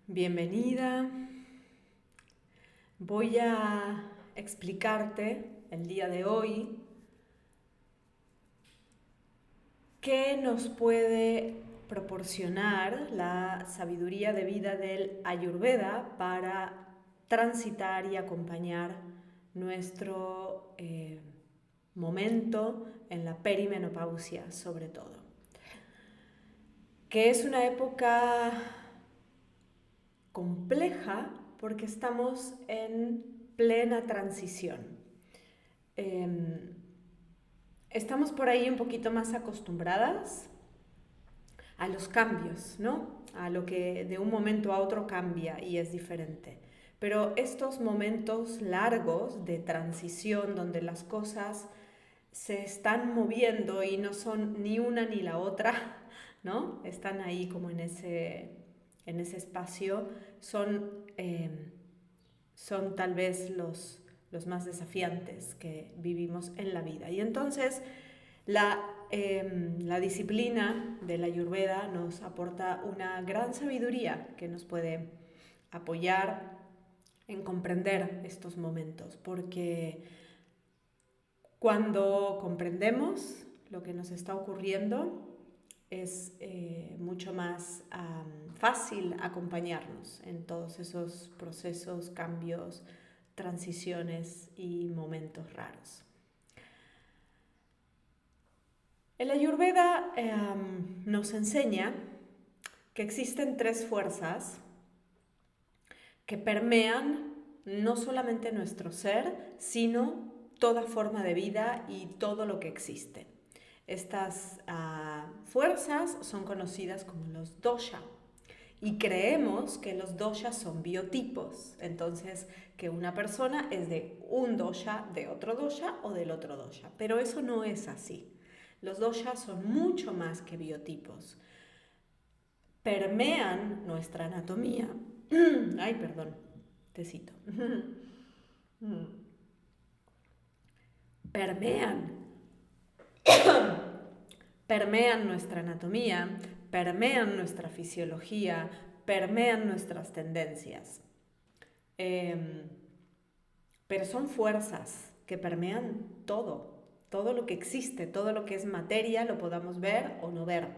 Bienvenida. Voy a explicarte el día de hoy qué nos puede proporcionar la sabiduría de vida del Ayurveda para transitar y acompañar nuestro momento en la perimenopausia, sobre todo. Que es una época compleja porque estamos en plena transición. Estamos por ahí un poquito más acostumbradas a los cambios, ¿no? A lo que de un momento a otro cambia y es diferente. Pero estos momentos largos de transición donde las cosas se están moviendo y no son ni una ni la otra, ¿no? Están ahí como en ese espacio, son tal vez los más desafiantes que vivimos en la vida. Y entonces la disciplina de la Ayurveda nos aporta una gran sabiduría que nos puede apoyar en comprender estos momentos, porque cuando comprendemos lo que nos está ocurriendo, es mucho más fácil acompañarnos en todos esos procesos, cambios, transiciones y momentos raros. El Ayurveda nos enseña que existen tres fuerzas que permean no solamente nuestro ser, sino toda forma de vida y todo lo que existe. Estas fuerzas son conocidas como los dosha y creemos que los doshas son biotipos, entonces que una persona es de un dosha, de otro dosha o del otro dosha, pero eso no es así. Los doshas son mucho más que biotipos, permean nuestra anatomía. Ay, perdón, tecito. Permean permean nuestra anatomía, permean nuestra fisiología, permean nuestras tendencias. Pero son fuerzas que permean todo lo que existe, todo lo que es materia, lo podamos ver o no ver.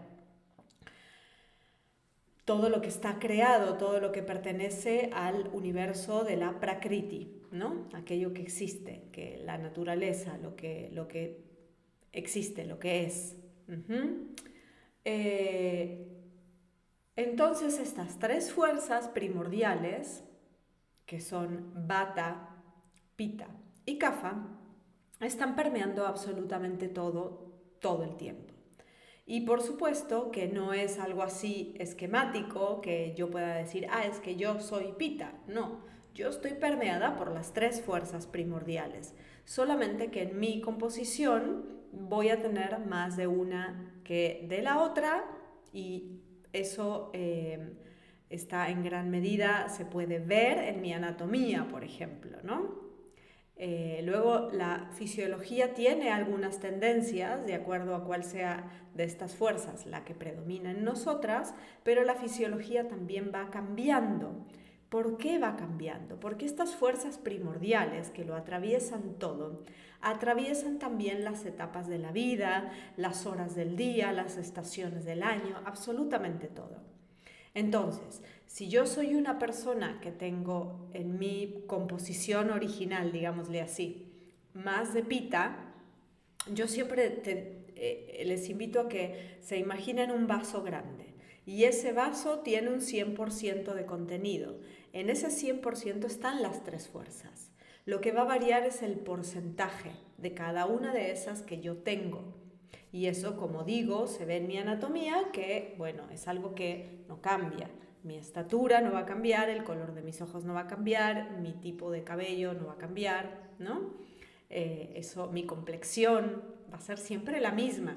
Todo lo que está creado, todo lo que pertenece al universo de la Prakriti, ¿no? Aquello que existe, que la naturaleza, lo que existe, lo que es. Entonces estas tres fuerzas primordiales, que son Vata, Pitta y Kapha, están permeando absolutamente todo el tiempo. Y por supuesto que no es algo así esquemático que yo pueda decir, es que yo soy Pitta. No, yo estoy permeada por las tres fuerzas primordiales. Solamente que en mi composición voy a tener más de una que de la otra y eso está en gran medida, se puede ver en mi anatomía, por ejemplo, ¿no? Luego la fisiología tiene algunas tendencias de acuerdo a cuál sea de estas fuerzas la que predomina en nosotras, pero la fisiología también va cambiando. ¿Por qué va cambiando? Porque estas fuerzas primordiales que lo atraviesan todo, atraviesan también las etapas de la vida, las horas del día, las estaciones del año, absolutamente todo. Entonces, si yo soy una persona que tengo en mi composición original, digámosle así, más de Pitta, yo siempre les invito a que se imaginen un vaso grande y ese vaso tiene un 100% de contenido. En ese 100% están las tres fuerzas. Lo que va a variar es el porcentaje de cada una de esas que yo tengo. Y eso, como digo, se ve en mi anatomía, que, bueno, es algo que no cambia. Mi estatura no va a cambiar, el color de mis ojos no va a cambiar, mi tipo de cabello no va a cambiar, ¿no? Mi complexión va a ser siempre la misma.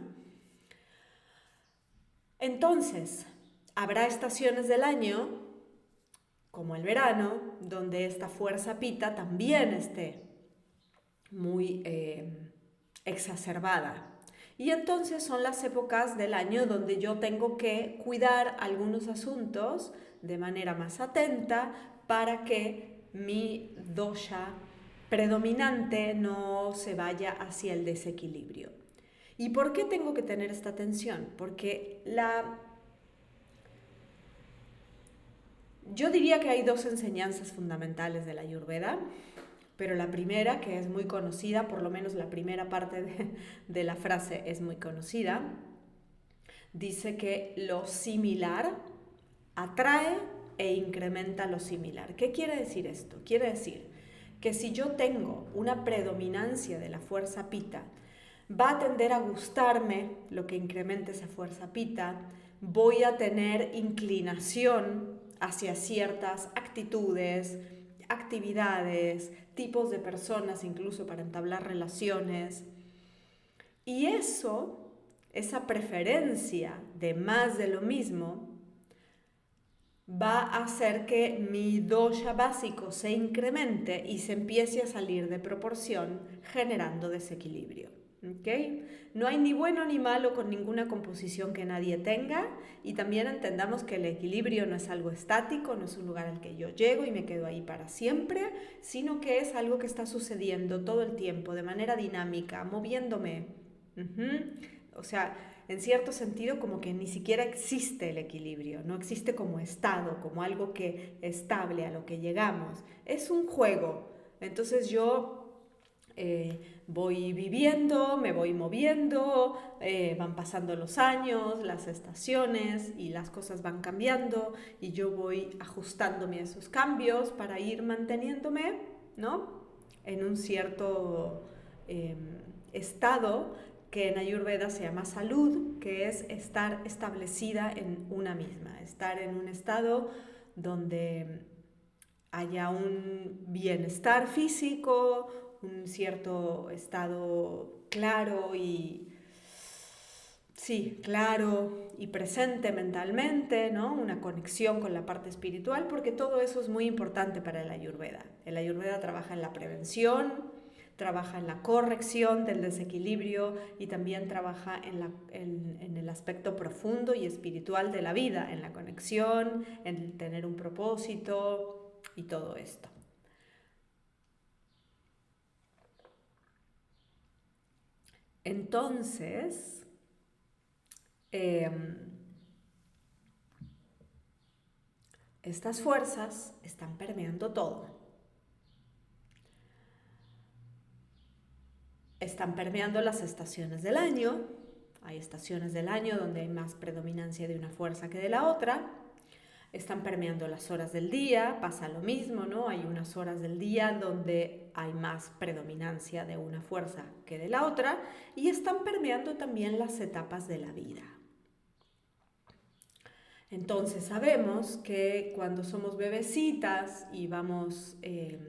Entonces, habrá estaciones del año, como el verano, donde esta fuerza Pitta también esté muy exacerbada. Y entonces son las épocas del año donde yo tengo que cuidar algunos asuntos de manera más atenta para que mi dosha predominante no se vaya hacia el desequilibrio. ¿Y por qué tengo que tener esta atención? Porque yo diría que hay dos enseñanzas fundamentales de la Ayurveda, pero la primera, que es muy conocida, por lo menos la primera parte de la frase es muy conocida, dice que lo similar atrae e incrementa lo similar. ¿Qué quiere decir esto? Quiere decir que si yo tengo una predominancia de la fuerza pita, va a tender a gustarme lo que incremente esa fuerza pita, voy a tener inclinación hacia ciertas actitudes, actividades, tipos de personas, incluso para entablar relaciones. Y eso, esa preferencia de más de lo mismo, va a hacer que mi dosha básico se incremente y se empiece a salir de proporción, generando desequilibrio. ¿Okay? No hay ni bueno ni malo con ninguna composición que nadie tenga, y también entendamos que el equilibrio no es algo estático, no es un lugar al que yo llego y me quedo ahí para siempre, sino que es algo que está sucediendo todo el tiempo de manera dinámica, moviéndome. O sea, en cierto sentido como que ni siquiera existe el equilibrio, no existe como estado, como algo que estable a lo que llegamos. Es un juego. Entonces yo voy viviendo, me voy moviendo, van pasando los años, las estaciones y las cosas van cambiando y yo voy ajustándome a esos cambios para ir manteniéndome, ¿no?, en un cierto estado que en Ayurveda se llama salud, que es estar establecida en una misma, estar en un estado donde haya un bienestar físico, un cierto estado claro y presente mentalmente, ¿no? Una conexión con la parte espiritual, porque todo eso es muy importante para el Ayurveda. El Ayurveda trabaja en la prevención, trabaja en la corrección del desequilibrio y también trabaja en el aspecto profundo y espiritual de la vida, en la conexión, en tener un propósito y todo esto. Entonces, estas fuerzas están permeando todo. Están permeando las estaciones del año. Hay estaciones del año donde hay más predominancia de una fuerza que de la otra. Están permeando las horas del día, pasa lo mismo, ¿no? Hay unas horas del día donde hay más predominancia de una fuerza que de la otra, y están permeando también las etapas de la vida. Entonces sabemos que cuando somos bebecitas y vamos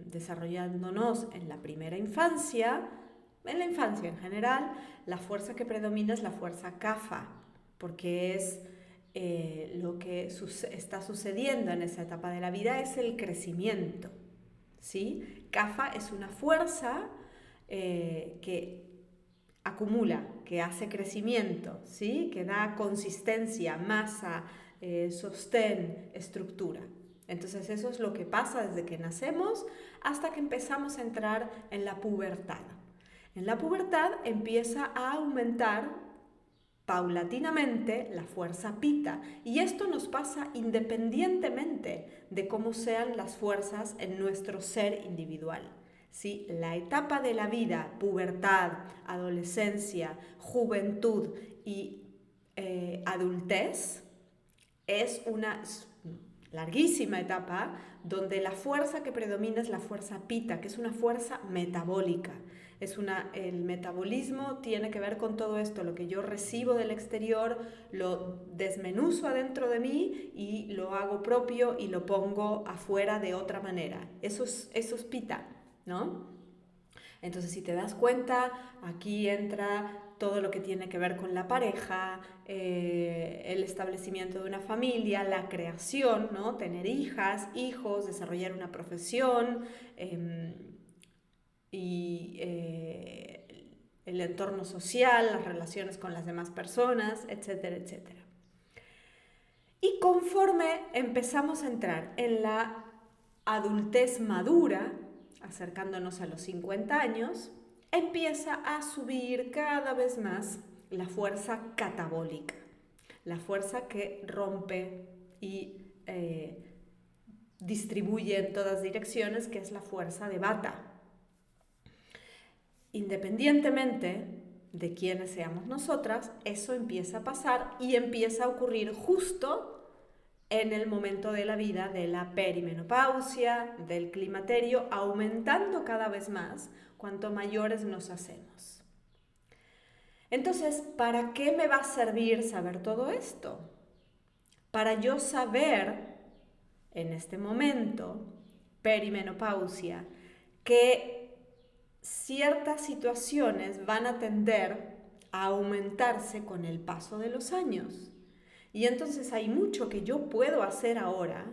desarrollándonos en la primera infancia, en la infancia en general, la fuerza que predomina es la fuerza kapha, porque es lo que está sucediendo en esa etapa de la vida es el crecimiento, ¿sí? Kapha es una fuerza que acumula, que hace crecimiento, ¿sí? Que da consistencia, masa, sostén, estructura. Entonces eso es lo que pasa desde que nacemos hasta que empezamos a entrar en la pubertad. En la pubertad empieza a aumentar paulatinamente la fuerza pita, y esto nos pasa independientemente de cómo sean las fuerzas en nuestro ser individual. ¿Sí? La etapa de la vida, pubertad, adolescencia, juventud y adultez, es una larguísima etapa donde la fuerza que predomina es la fuerza pita, que es una fuerza metabólica. El metabolismo tiene que ver con todo esto, lo que yo recibo del exterior, lo desmenuzo adentro de mí y lo hago propio y lo pongo afuera de otra manera. Eso es pita, ¿no? Entonces, si te das cuenta, aquí entra todo lo que tiene que ver con la pareja, el establecimiento de una familia, la creación, ¿no? Tener hijas, hijos, desarrollar una profesión, y el entorno social, las relaciones con las demás personas, etcétera, etcétera. Y conforme empezamos a entrar en la adultez madura, acercándonos a los 50 años, empieza a subir cada vez más la fuerza catabólica, la fuerza que rompe y distribuye en todas direcciones, que es la fuerza de Vata. Independientemente de quiénes seamos nosotras, eso empieza a pasar y empieza a ocurrir justo en el momento de la vida de la perimenopausia, del climaterio, aumentando cada vez más cuanto mayores nos hacemos. Entonces, ¿para qué me va a servir saber todo esto? Para yo saber, en este momento, perimenopausia, que ciertas situaciones van a tender a aumentarse con el paso de los años. Y entonces hay mucho que yo puedo hacer ahora,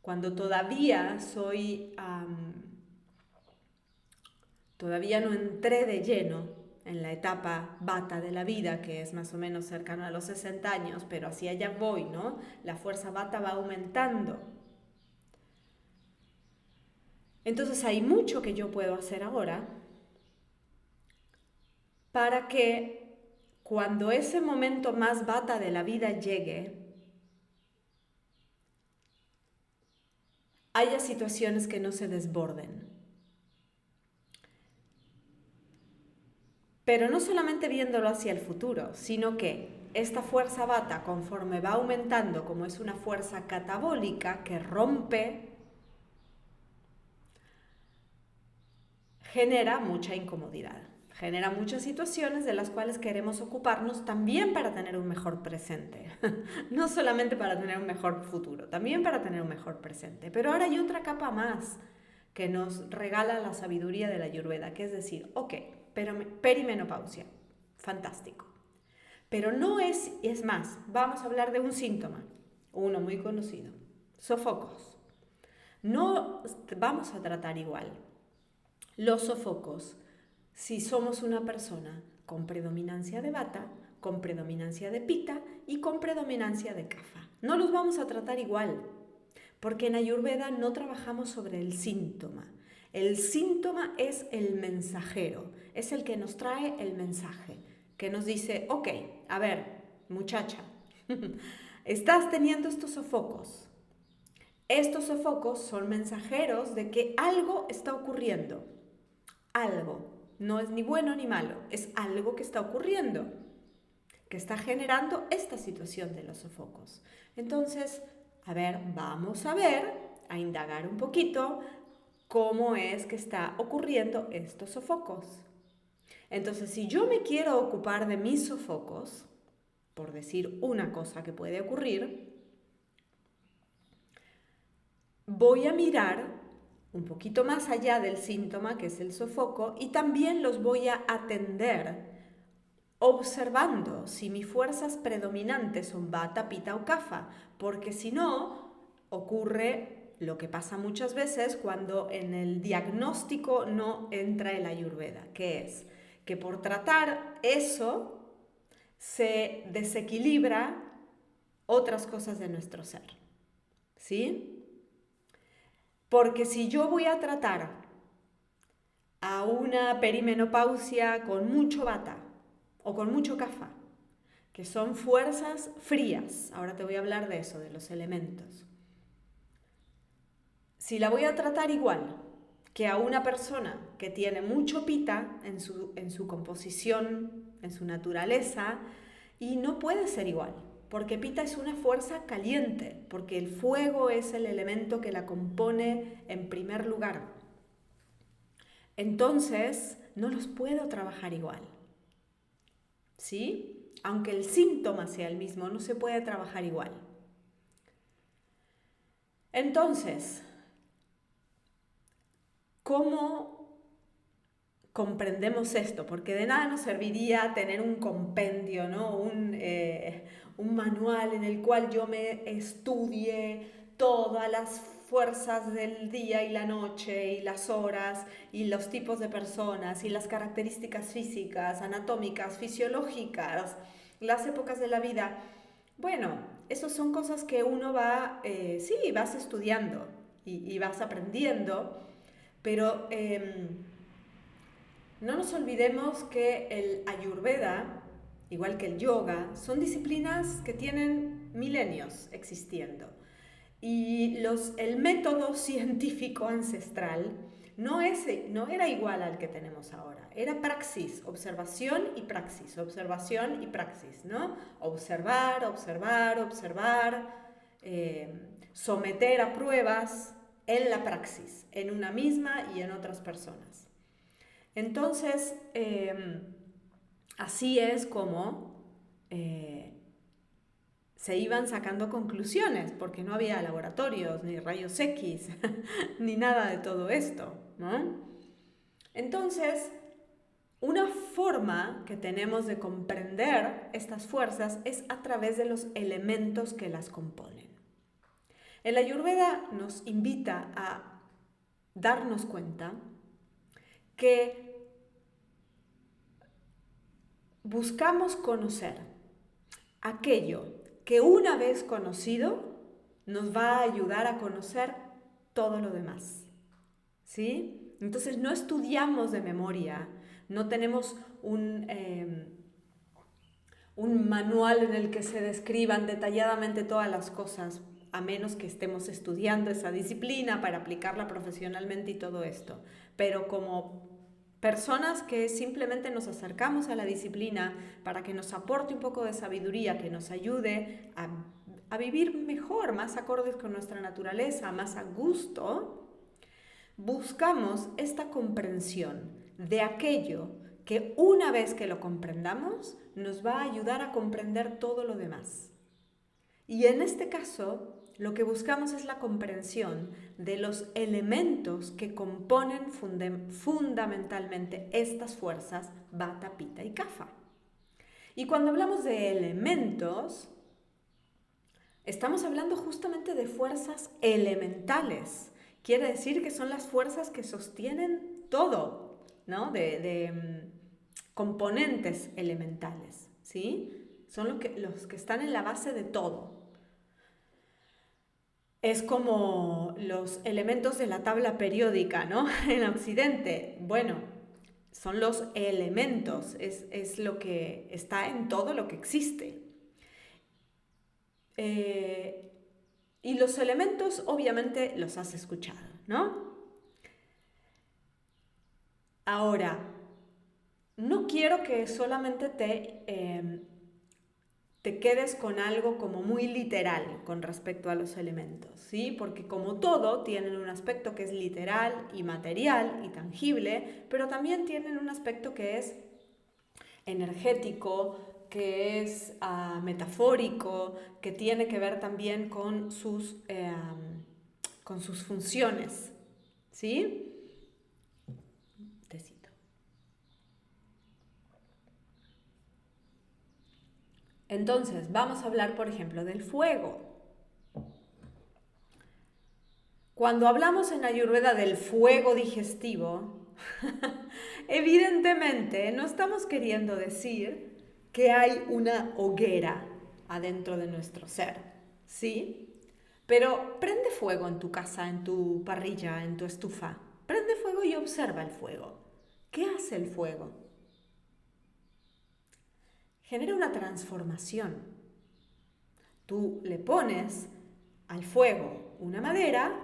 cuando todavía todavía no entré de lleno en la etapa Vata de la vida, que es más o menos cercano a los 60 años, pero hacia allá voy, ¿no? La fuerza Vata va aumentando. Entonces hay mucho que yo puedo hacer ahora para que cuando ese momento más Vata de la vida llegue, haya situaciones que no se desborden. Pero no solamente viéndolo hacia el futuro, sino que esta fuerza Vata, conforme va aumentando, como es una fuerza catabólica que rompe, genera mucha incomodidad. Genera muchas situaciones de las cuales queremos ocuparnos también para tener un mejor presente. No solamente para tener un mejor futuro, también para tener un mejor presente. Pero ahora hay otra capa más que nos regala la sabiduría de la Ayurveda, que es decir, ok, perimenopausia, fantástico. Pero no es más, vamos a hablar de un síntoma, uno muy conocido, sofocos. No vamos a tratar igual los sofocos si somos una persona con predominancia de Vata, con predominancia de Pitta y con predominancia de Kapha. No los vamos a tratar igual, porque en Ayurveda no trabajamos sobre el síntoma. El síntoma es el mensajero, es el que nos trae el mensaje, que nos dice, ok, a ver, muchacha, estás teniendo estos sofocos. Estos sofocos son mensajeros de que algo está ocurriendo. Algo. No es ni bueno ni malo, es algo que está ocurriendo, que está generando esta situación de los sofocos. Entonces, a ver, vamos a indagar un poquito cómo es que está ocurriendo estos sofocos. Entonces, si yo me quiero ocupar de mis sofocos, por decir una cosa que puede ocurrir, voy a mirar un poquito más allá del síntoma, que es el sofoco, y también los voy a atender observando si mis fuerzas predominantes son Vata, Pitta o Kapha, porque si no, ocurre lo que pasa muchas veces cuando en el diagnóstico no entra el Ayurveda, que es que por tratar eso se desequilibra otras cosas de nuestro ser, ¿sí? Porque si yo voy a tratar a una perimenopausia con mucho Vata o con mucho Kapha, que son fuerzas frías, ahora te voy a hablar de eso, de los elementos. Si la voy a tratar igual que a una persona que tiene mucho Pitta en su composición, en su naturaleza, y no puede ser igual. Porque Pitta es una fuerza caliente, porque el fuego es el elemento que la compone en primer lugar. Entonces, no los puedo trabajar igual. ¿Sí? Aunque el síntoma sea el mismo, no se puede trabajar igual. Entonces, ¿cómo comprendemos esto? Porque de nada nos serviría tener un compendio, ¿no? Un manual en el cual yo me estudie todas las fuerzas del día y la noche y las horas y los tipos de personas y las características físicas, anatómicas, fisiológicas, las épocas de la vida. Bueno, esas son cosas que uno sí, vas estudiando y vas aprendiendo, pero no nos olvidemos que el Ayurveda, igual que el yoga, son disciplinas que tienen milenios existiendo. Y el método científico ancestral no era igual al que tenemos ahora. Era praxis, observación y praxis, ¿no? Observar, observar, observar, someter a pruebas en la praxis, en una misma y en otras personas. Entonces, así es como se iban sacando conclusiones, porque no había laboratorios, ni rayos X, ni nada de todo esto, ¿no? Entonces, una forma que tenemos de comprender estas fuerzas es a través de los elementos que las componen. El Ayurveda nos invita a darnos cuenta que buscamos conocer aquello que una vez conocido nos va a ayudar a conocer todo lo demás, ¿sí? Entonces no estudiamos de memoria, no tenemos un manual en el que se describan detalladamente todas las cosas, a menos que estemos estudiando esa disciplina para aplicarla profesionalmente y todo esto. Pero como personas que simplemente nos acercamos a la disciplina para que nos aporte un poco de sabiduría, que nos ayude a vivir mejor, más acordes con nuestra naturaleza, más a gusto, buscamos esta comprensión de aquello que una vez que lo comprendamos, nos va a ayudar a comprender todo lo demás. Y en este caso, lo que buscamos es la comprensión de los elementos que componen fundamentalmente estas fuerzas Vata, Pitta y Kapha. Y cuando hablamos de elementos, estamos hablando justamente de fuerzas elementales. Quiere decir que son las fuerzas que sostienen todo, ¿no? de componentes elementales, ¿sí? Son los que están en la base de todo. Es como los elementos de la tabla periódica, ¿no? En Occidente, bueno, son los elementos, es lo que está en todo lo que existe. Y los elementos, obviamente, los has escuchado, ¿no? Ahora, no quiero que solamente te quedes con algo como muy literal con respecto a los elementos, ¿sí? Porque como todo, tienen un aspecto que es literal y material y tangible, pero también tienen un aspecto que es energético, que es metafórico, que tiene que ver también con sus funciones, ¿sí? Tecito. Entonces, vamos a hablar, por ejemplo, del fuego. Cuando hablamos en Ayurveda del fuego digestivo, evidentemente no estamos queriendo decir que hay una hoguera adentro de nuestro ser, ¿sí? Pero prende fuego en tu casa, en tu parrilla, en tu estufa. Prende fuego y observa el fuego. ¿Qué hace el fuego? Genera una transformación. Tú le pones al fuego una madera,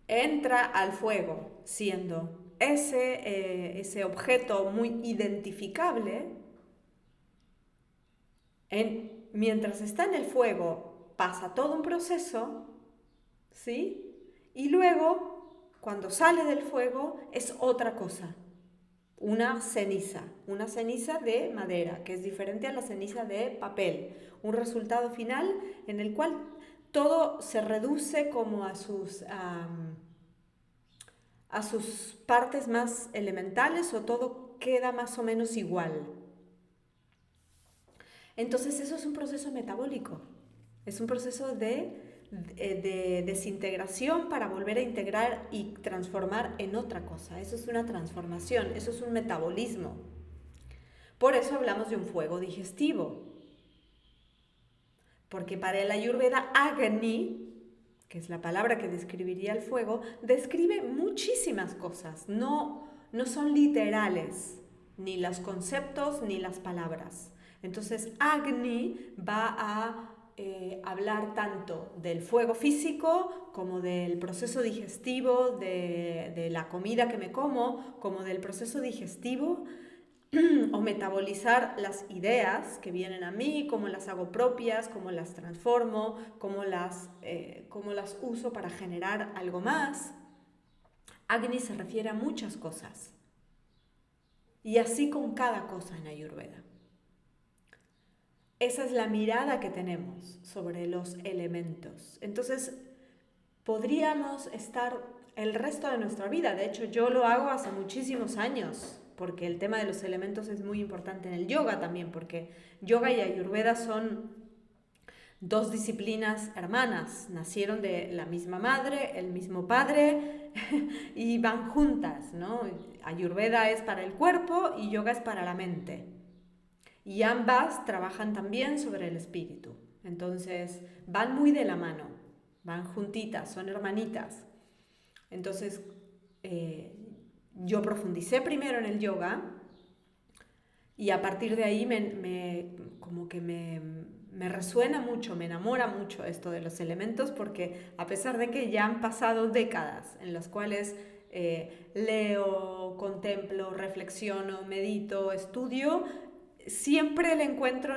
entra al fuego siendo ese objeto muy identificable. Mientras está en el fuego pasa todo un proceso, ¿sí? Y luego, cuando sale del fuego, es otra cosa. Una ceniza de madera, que es diferente a la ceniza de papel. Un resultado final en el cual todo se reduce como a sus partes más elementales, o todo queda más o menos igual. Entonces eso es un proceso metabólico. Es un proceso de desintegración para volver a integrar y transformar en otra cosa. Eso es una transformación, eso es un metabolismo. Por eso hablamos de un fuego digestivo. Porque para el Ayurveda, Agni, que es la palabra que describiría el fuego, describe muchísimas cosas. No son literales, ni los conceptos ni las palabras. Entonces, Agni va a hablar tanto del fuego físico como del proceso digestivo, de la comida que me como, como del proceso digestivo o metabolizar las ideas que vienen a mí, cómo las hago propias, cómo las transformo, cómo las uso para generar algo más. Agni se refiere a muchas cosas. Y así con cada cosa en Ayurveda. Esa es la mirada que tenemos sobre los elementos. Entonces, podríamos estar el resto de nuestra vida. De hecho, yo lo hago hace muchísimos años, porque el tema de los elementos es muy importante en el yoga también, porque yoga y Ayurveda son dos disciplinas hermanas, nacieron de la misma madre, el mismo padre y van juntas, ¿no? Ayurveda es para el cuerpo y yoga es para la mente. Y ambas trabajan también sobre el espíritu. Entonces, van muy de la mano, van juntitas, son hermanitas. Entonces, yo profundicé primero en el yoga y a partir de ahí me resuena mucho, me enamora mucho esto de los elementos, porque a pesar de que ya han pasado décadas en las cuales leo, contemplo, reflexiono, medito, estudio, siempre le encuentro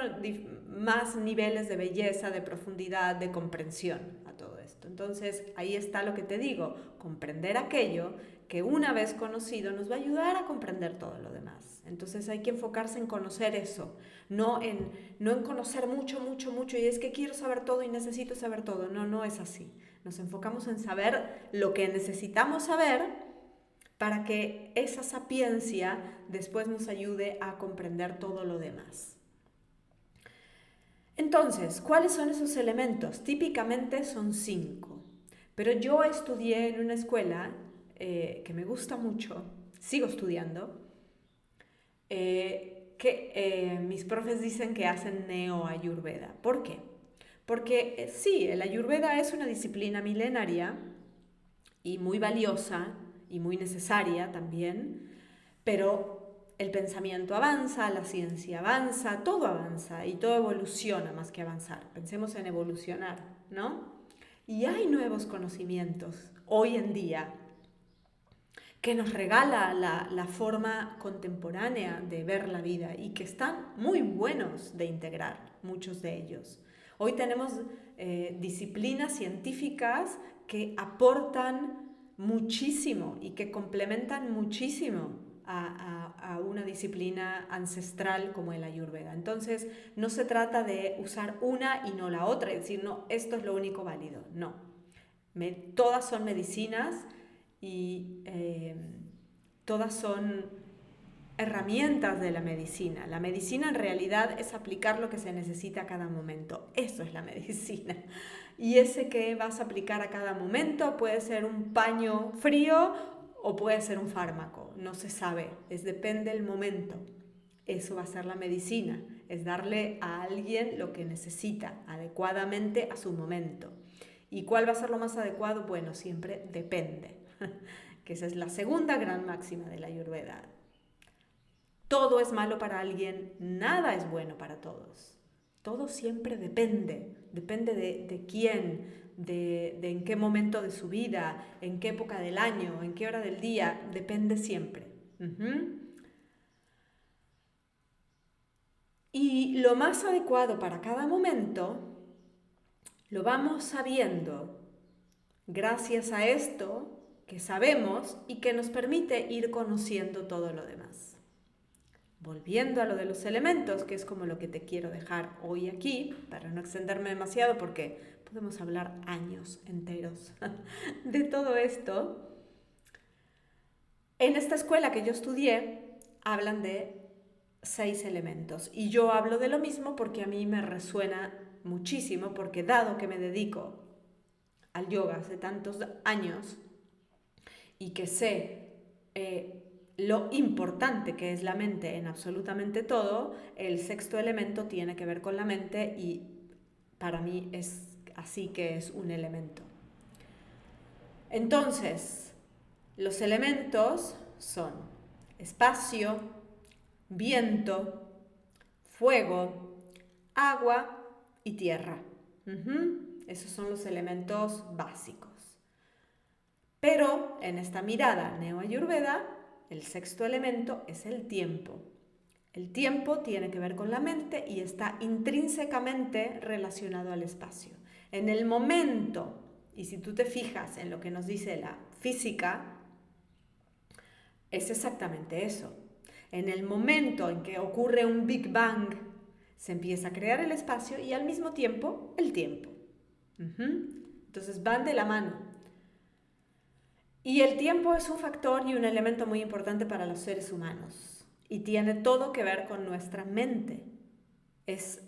más niveles de belleza, de profundidad, de comprensión a todo esto. Entonces, ahí está lo que te digo, comprender aquello que una vez conocido nos va a ayudar a comprender todo lo demás. Entonces hay que enfocarse en conocer eso, no en conocer mucho, mucho, mucho, y es que quiero saber todo y necesito saber todo. No es así. Nos enfocamos en saber lo que necesitamos saber para que esa sapiencia después nos ayude a comprender todo lo demás. Entonces, ¿cuáles son esos elementos? Típicamente son 5, pero yo estudié en una escuela que me gusta mucho, sigo estudiando, que mis profes dicen que hacen neo-ayurveda. ¿Por qué? Porque sí, el ayurveda es una disciplina milenaria y muy valiosa y muy necesaria también, pero el pensamiento avanza, la ciencia avanza, todo avanza y todo evoluciona más que avanzar. Pensemos en evolucionar, ¿no? Y hay nuevos conocimientos hoy en día que nos regala la forma contemporánea de ver la vida y que están muy buenos de integrar, muchos de ellos. Hoy tenemos disciplinas científicas que aportan muchísimo y que complementan muchísimo a una disciplina ancestral como el Ayurveda. Entonces, no se trata de usar una y no la otra, es decir, no, esto es lo único válido, no. Todas son medicinas y todas son herramientas de la medicina. La medicina en realidad es aplicar lo que se necesita a cada momento. Eso es la medicina. Y ese que vas a aplicar a cada momento puede ser un paño frío o puede ser un fármaco. No se sabe, depende del momento. Eso va a ser la medicina, es darle a alguien lo que necesita adecuadamente a su momento. ¿Y cuál va a ser lo más adecuado? Bueno, siempre depende, que esa es la segunda gran máxima de la Ayurveda. Todo es malo para alguien, nada es bueno para todos. Todo siempre depende de quién, de en qué momento de su vida, en qué época del año, en qué hora del día, depende siempre. Y lo más adecuado para cada momento lo vamos sabiendo gracias a esto que sabemos y que nos permite ir conociendo todo lo demás. Volviendo a lo de los elementos, que es como lo que te quiero dejar hoy aquí, para no extenderme demasiado porque podemos hablar años enteros de todo esto. En esta escuela que yo estudié hablan de 6 elementos y yo hablo de lo mismo porque a mí me resuena muchísimo porque dado que me dedico al yoga hace tantos años y que sé lo importante que es la mente en absolutamente todo, el sexto elemento tiene que ver con la mente y para mí es así que es un elemento. Entonces, los elementos son espacio, viento, fuego, agua y tierra. Esos son los elementos básicos. Pero en esta mirada neo-ayurveda, el sexto elemento es el tiempo. El tiempo tiene que ver con la mente y está intrínsecamente relacionado al espacio. En el momento, y si tú te fijas en lo que nos dice la física, es exactamente eso. En el momento en que ocurre un Big Bang, se empieza a crear el espacio y al mismo tiempo el tiempo. Entonces van de la mano. Y el tiempo es un factor y un elemento muy importante para los seres humanos. Y tiene todo que ver con nuestra mente. Es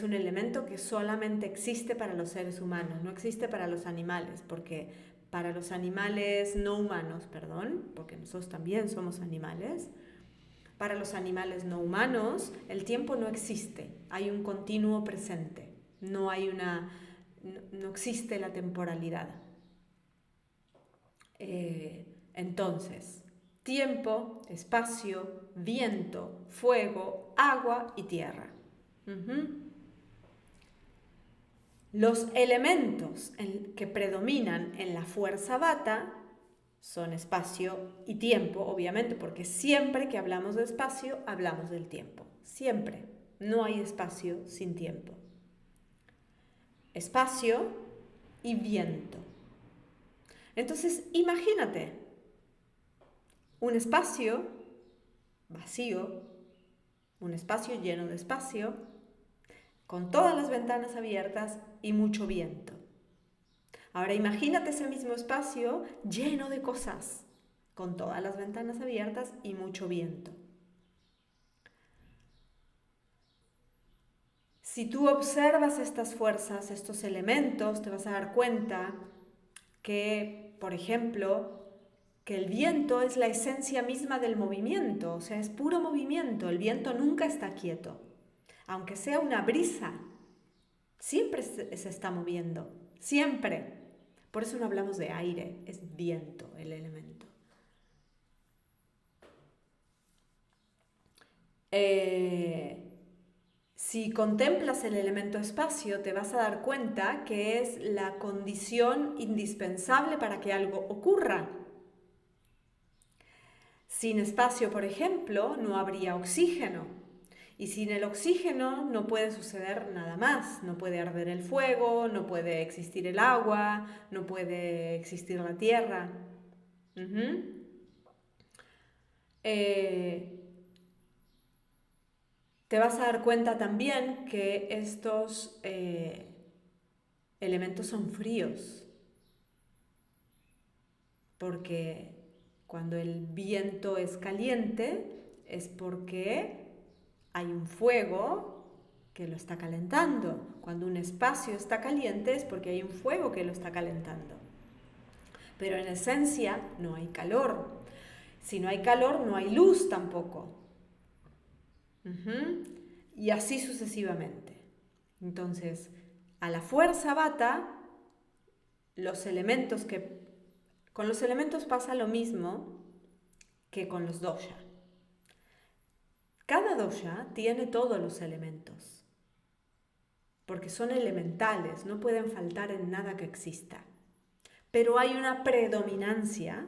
un elemento que solamente existe para los seres humanos, no existe para los animales, porque para los animales no humanos, porque nosotros también somos animales, para los animales no humanos el tiempo no existe, hay un continuo presente, no existe la temporalidad. Entonces, tiempo, espacio, viento, fuego, agua y tierra. Los elementos que predominan en la fuerza Vata son espacio y tiempo, obviamente, porque siempre que hablamos de espacio, hablamos del tiempo. Siempre. No hay espacio sin tiempo. Espacio y viento. Entonces, imagínate un espacio vacío, un espacio lleno de espacio, con todas las ventanas abiertas y mucho viento. Ahora imagínate ese mismo espacio lleno de cosas, con todas las ventanas abiertas y mucho viento. Si tú observas estas fuerzas, estos elementos, te vas a dar cuenta que, por ejemplo, que el viento es la esencia misma del movimiento, o sea, es puro movimiento, el viento nunca está quieto. Aunque sea una brisa, siempre se está moviendo, siempre. Por eso no hablamos de aire, es viento el elemento. Si contemplas el elemento espacio, te vas a dar cuenta que es la condición indispensable para que algo ocurra. Sin espacio, por ejemplo, no habría oxígeno. Y sin el oxígeno no puede suceder nada más. No puede arder el fuego, no puede existir el agua, no puede existir la tierra. Te vas a dar cuenta también que estos elementos son fríos. Porque cuando el viento es caliente es porque hay un fuego que lo está calentando. Cuando un espacio está caliente es porque hay un fuego que lo está calentando. Pero en esencia no hay calor. Si no hay calor, no hay luz tampoco. Y así sucesivamente. Entonces, a la fuerza Vata, con los elementos pasa lo mismo que con los dosha. Cada dosha tiene todos los elementos, porque son elementales, no pueden faltar en nada que exista. Pero hay una predominancia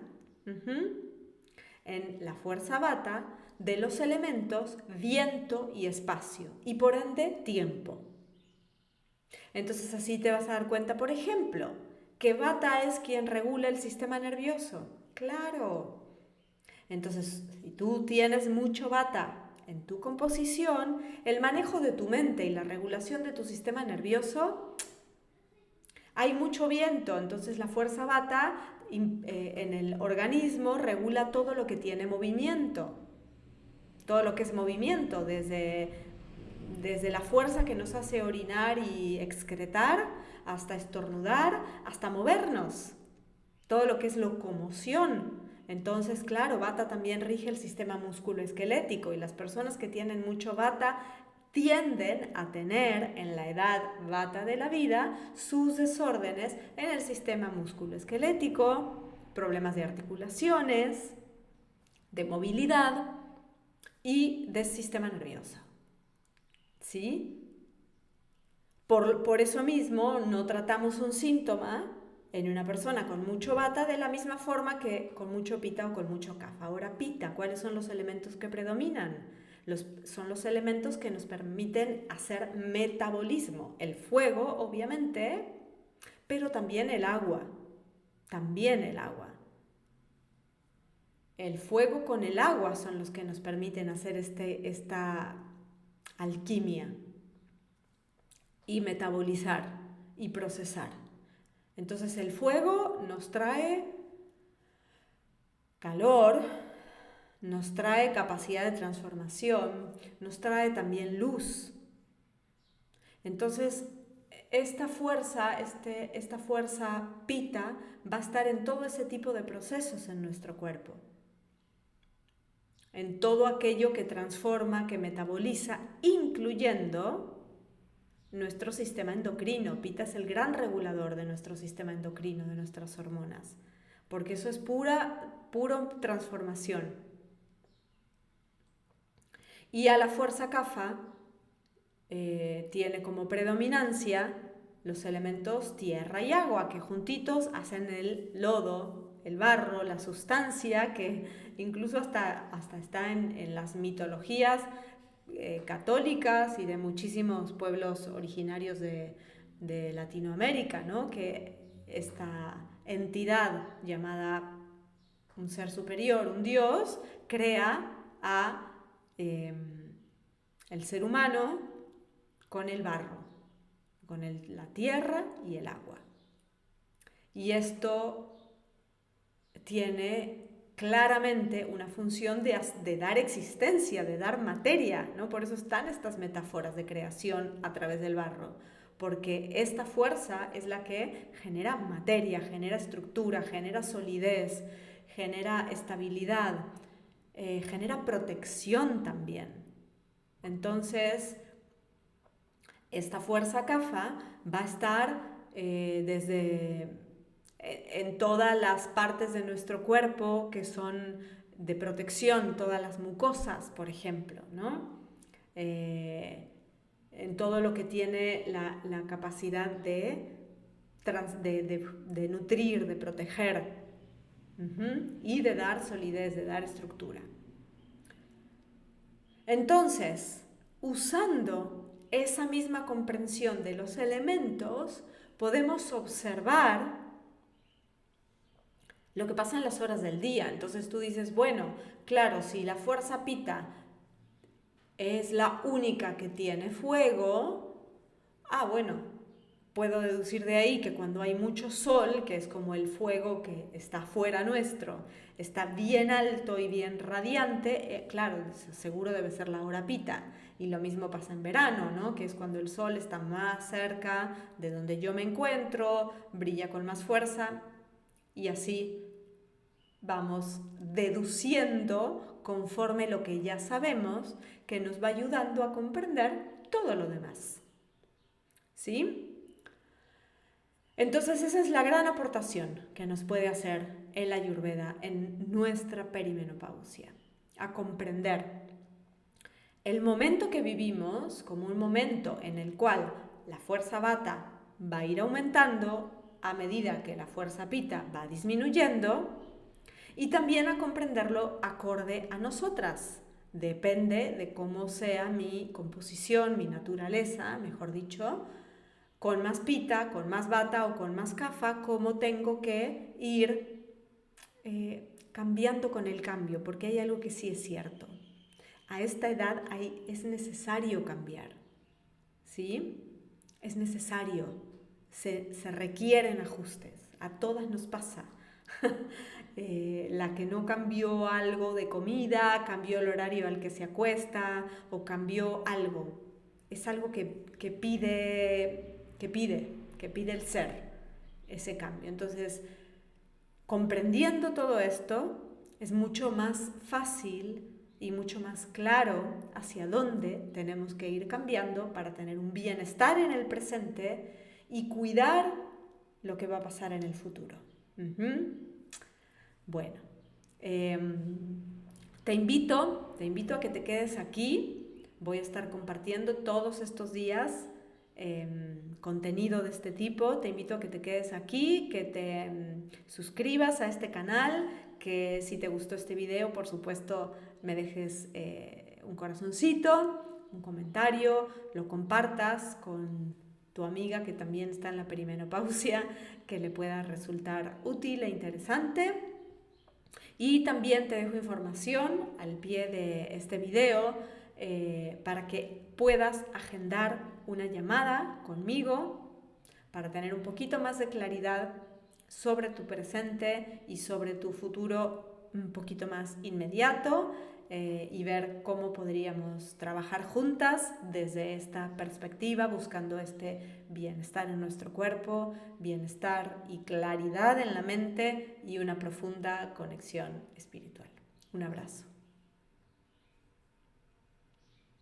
en la fuerza Vata de los elementos viento y espacio, y por ende tiempo. Entonces así te vas a dar cuenta, por ejemplo, que Vata es quien regula el sistema nervioso. ¡Claro! Entonces, si tú tienes mucho Vata en tu composición, el manejo de tu mente y la regulación de tu sistema nervioso, hay mucho viento, entonces la fuerza Vata en el organismo regula todo lo que tiene movimiento. Todo lo que es movimiento, desde desde la fuerza que nos hace orinar y excretar, hasta estornudar, hasta movernos. Todo lo que es locomoción. Entonces, claro, Vata también rige el sistema musculoesquelético y las personas que tienen mucho Vata tienden a tener en la edad Vata de la vida sus desórdenes en el sistema musculoesquelético, problemas de articulaciones, de movilidad y del sistema nervioso. ¿Sí? Por eso mismo no tratamos un síntoma en una persona con mucho Vata de la misma forma que con mucho Pitta o con mucho Kapha. Ahora, Pitta, ¿cuáles son los elementos que predominan? Son los elementos que nos permiten hacer metabolismo. El fuego, obviamente, pero también el agua. También el agua. El fuego con el agua son los que nos permiten hacer esta alquimia y metabolizar y procesar. Entonces el fuego nos trae calor, nos trae capacidad de transformación, nos trae también luz. Entonces esta fuerza Pitta va a estar en todo ese tipo de procesos en nuestro cuerpo. En todo aquello que transforma, que metaboliza, incluyendo nuestro sistema endocrino. Pitta es el gran regulador de nuestro sistema endocrino, de nuestras hormonas, porque eso es pura transformación. Y a la fuerza Kapha tiene como predominancia los elementos tierra y agua, que juntitos hacen el lodo, el barro, la sustancia, que incluso hasta está en las mitologías católicas y de muchísimos pueblos originarios de Latinoamérica, ¿no? Que esta entidad llamada un ser superior, un dios, crea a el ser humano con el barro, con la tierra y el agua. Y esto tiene claramente una función de dar existencia, de dar materia, ¿no? Por eso están estas metáforas de creación a través del barro, porque esta fuerza es la que genera materia, genera estructura, genera solidez, genera estabilidad, genera protección también. Entonces, esta fuerza Kapha va a estar en todas las partes de nuestro cuerpo que son de protección, todas las mucosas, por ejemplo, ¿no? En todo lo que tiene la capacidad de nutrir, de proteger y de dar solidez, de dar estructura. Entonces, usando esa misma comprensión de los elementos, podemos observar lo que pasa en las horas del día. Entonces tú dices, bueno, claro, si la fuerza Pitta es la única que tiene fuego, bueno, puedo deducir de ahí que cuando hay mucho sol, que es como el fuego que está fuera nuestro, está bien alto y bien radiante, claro, seguro debe ser la hora Pitta. Y lo mismo pasa en verano, ¿no? Que es cuando el sol está más cerca de donde yo me encuentro, brilla con más fuerza y así vamos deduciendo conforme lo que ya sabemos, que nos va ayudando a comprender todo lo demás. ¿Sí? Entonces esa es la gran aportación que nos puede hacer el Ayurveda en nuestra perimenopausia, a comprender el momento que vivimos como un momento en el cual la fuerza Vata va a ir aumentando a medida que la fuerza Pitta va disminuyendo, y también a comprenderlo acorde a nosotras. Depende de cómo sea mi composición, mi naturaleza, mejor dicho, con más Pitta, con más Vata o con más Kapha, cómo tengo que ir cambiando con el cambio, porque hay algo que sí es cierto. A esta edad es necesario cambiar, ¿sí? Es necesario, se requieren ajustes, a todas nos pasa. La que no cambió algo de comida, cambió el horario al que se acuesta o cambió algo. es algo que pide el ser, ese cambio. Entonces, comprendiendo todo esto, es mucho más fácil y mucho más claro hacia dónde tenemos que ir cambiando para tener un bienestar en el presente y cuidar lo que va a pasar en el futuro. Bueno, te invito a que te quedes aquí. Voy a estar compartiendo todos estos días contenido de este tipo. Te invito a que te quedes aquí, que te suscribas a este canal, que si te gustó este video, por supuesto, me dejes un corazoncito, un comentario, lo compartas con tu amiga que también está en la perimenopausia, que le pueda resultar útil e interesante. Y también te dejo información al pie de este video para que puedas agendar una llamada conmigo para tener un poquito más de claridad sobre tu presente y sobre tu futuro un poquito más inmediato y ver cómo podríamos trabajar juntas desde esta perspectiva, buscando este bienestar en nuestro cuerpo, bienestar y claridad en la mente y una profunda conexión espiritual. Un abrazo.